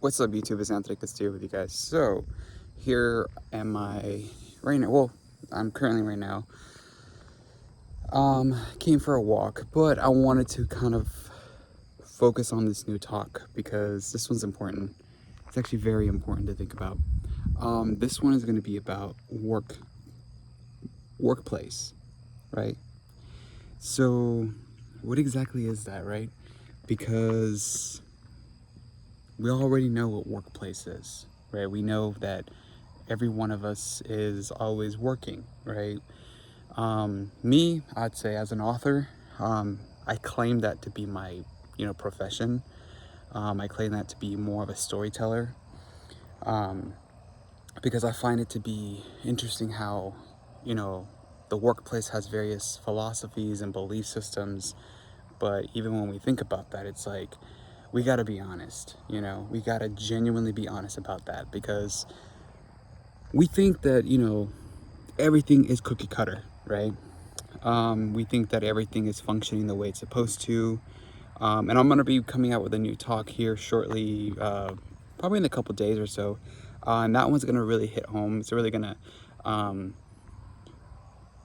What's up, YouTube? It's Anthony Castillo with you guys. So, here am I right now. Well, I'm currently right now. Came for a walk, but I wanted to kind of focus on this new talk because this one's important. It's actually very important to think about. This one is going to be about workplace, right? So, what exactly is that, right? Because we already know what workplace is, right? We know that every one of us is always working, right? Me, I'd say as an author, I claim that to be my, profession. I claim that to be more of a storyteller, um, because I find it to be interesting how, you know, the workplace has various philosophies and belief systems, but even when we think about that, it's like, we gotta be honest, we gotta genuinely be honest about that because we think that, everything is cookie cutter, right? We think that everything is functioning the way it's supposed to. And I'm going to be coming out with a new talk here shortly, probably in a couple days or so. And that one's going to really hit home. It's um,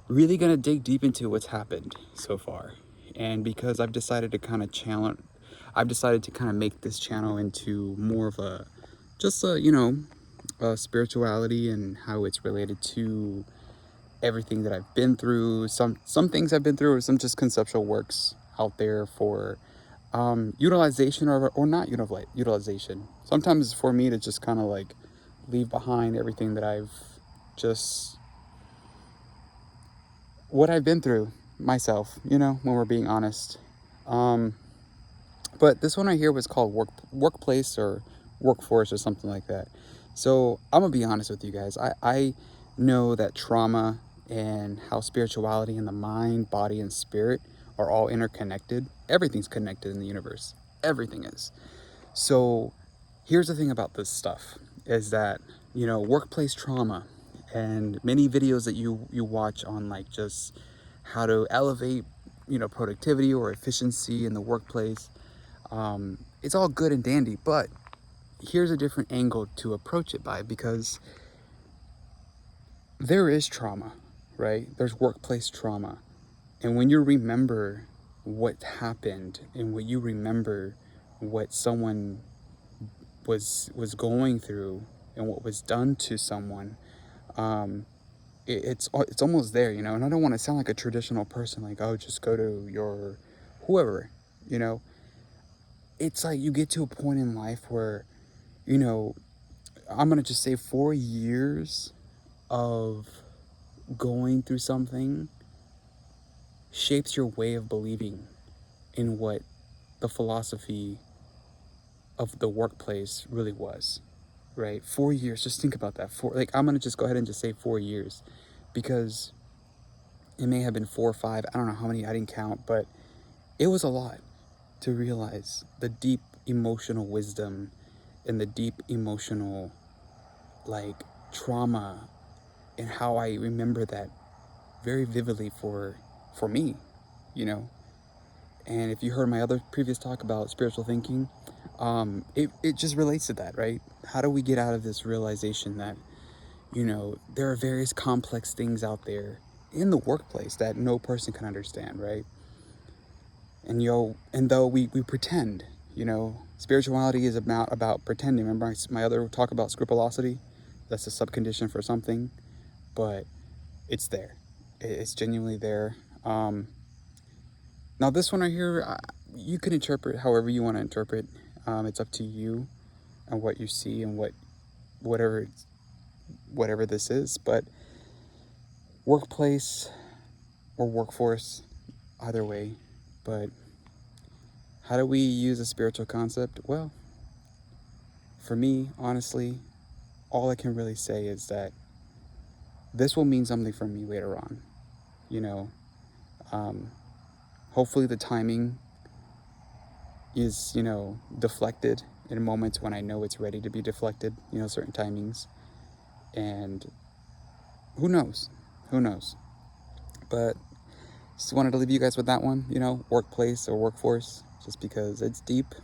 really going to dig deep into what's happened so far. And because I've decided to kind of make this channel into more of a spirituality and how it's related to everything that I've been through, some things I've been through, or some just conceptual works out there for utilization or not utilization. Sometimes for me to just kind of like leave behind everything that just what I've been through myself, when we're being honest. But this one right here was called workplace or workforce or something like that. So I'm gonna be honest with you guys. I know that trauma and how spirituality and the mind, body, and spirit are all interconnected. Everything's connected in the universe. Everything is. So here's the thing about this stuff is that, workplace trauma and many videos that you watch on like just how to elevate, productivity or efficiency in the workplace. It's all good and dandy, but here's a different angle to approach it by because there is trauma, right? There's workplace trauma. And when you remember what happened and when you remember what someone was going through and what was done to someone, it's almost there, and I don't want to sound like a traditional person, like, oh, just go to your whoever, you know. It's like you get to a point in life where, I'm gonna just say 4 years of going through something shapes your way of believing in what the philosophy of the workplace really was, right? 4 years, just think about that. I'm gonna just go ahead and just say 4 years, because it may have been 4 or 5, I don't know how many, I didn't count, but it was a lot to realize the deep emotional wisdom and the deep emotional like trauma, and how I remember that very vividly for me, you know. And if you heard my other previous talk about spiritual thinking, it just relates to that, right? How do we get out of this realization that, there are various complex things out there in the workplace that no person can understand, right? And though we pretend, spirituality is about pretending. Remember my other talk about scrupulosity? That's a subcondition for something, but it's there. It's genuinely there. Now this one right here, you can interpret however you want to interpret. It's up to you and what you see and whatever this is. But workplace or workforce, either way. But how do we use a spiritual concept? Well, for me, honestly, all I can really say is that this will mean something for me later on. You know, hopefully the timing is, deflected in moments when I know it's ready to be deflected, certain timings. And who knows? Who knows? But just wanted to leave you guys with that one, workplace or workforce, just because it's deep.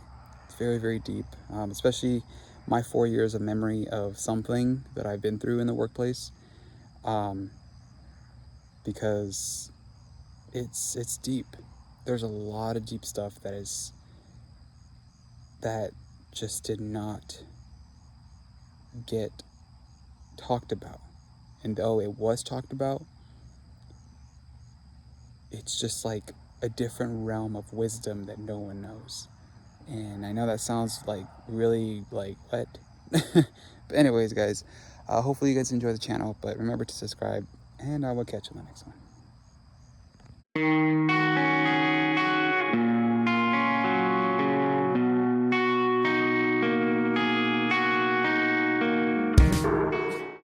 It's very, very deep, especially my 4 years of memory of something that I've been through in the workplace, because it's deep. There's a lot of deep stuff that just did not get talked about. And though it was talked about, it's just like a different realm of wisdom that no one knows. And I know that sounds like really like what? But anyways, guys, hopefully you guys enjoy the channel, but remember to subscribe, and I will catch you in the next one.